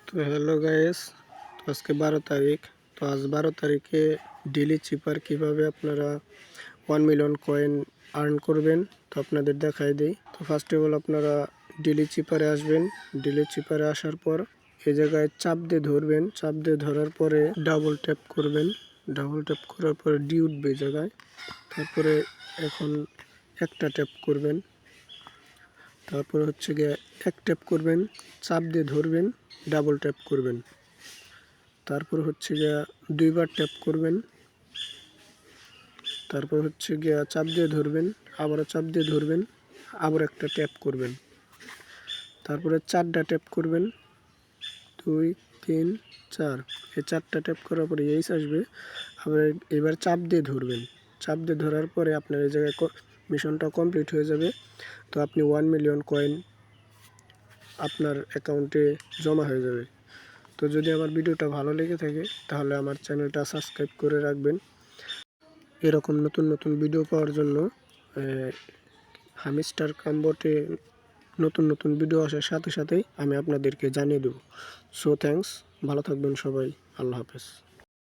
তো hello guys, তো আজকে 12 তারিখ। তো আজ 12 তারিখে ডেলি চিপার কিভাবে আপনারা 1 মিলিয়ন কয়েন আর্ন করবেন তো আপনাদের দেখাই দেই। তো ফার্স্ট অফ অল আপনারা ডেলি চিপারে আসবেন। ডেলি চিপারে আসার পর এই জায়গায় চাপ দিয়ে ধরবেন। চাপ দিয়ে ধরার পরে ডাবল ট্যাপ করবেন। ডাবল ট্যাপ করার পরে ডি উঠবে এই জায়গায়। তারপরে এখন একটা ট্যাপ করবেন। তারপর হচ্ছে গিয়ে এক ট্যাপ করবেন, চাপ দিয়ে ধরবেন, ডাবল ট্যাপ করবেন। তারপর হচ্ছে গিয়া দুইবার ট্যাপ করবেন। তারপর হচ্ছে গিয়া চাপ দিয়ে ধরবেন, আবারও চাপ দিয়ে ধরবেন, আবার একটা ট্যাপ করবেন। তারপরে 4টা ট্যাপ করবেন, 2 3 4। এই 4টা ট্যাপ করার পরে এইস আসবে। আবার এবার চাপ দিয়ে ধরবেন। চাপ দিয়ে ধরার পরে আপনার এই জায়গায় মিশনটা কমপ্লিট হয়ে যাবে। তো আপনি 1 মিলিয়ন কয়েন আপনার অ্যাকাউন্টে জমা হয়ে যাবে। তো যদি আমার ভিডিওটা ভালো লেগে থাকে তাহলে আমার চ্যানেলটা সাবস্ক্রাইব করে রাখবেন। এরকম নতুন নতুন ভিডিও পাওয়ার জন্য হামিস্টার কাম্বটে নতুন নতুন ভিডিও আসার সাথে সাথেই আমি আপনাদেরকে জানিয়ে দেব। সো থ্যাঙ্কস, ভালো থাকবেন সবাই, আল্লাহ হাফেজ।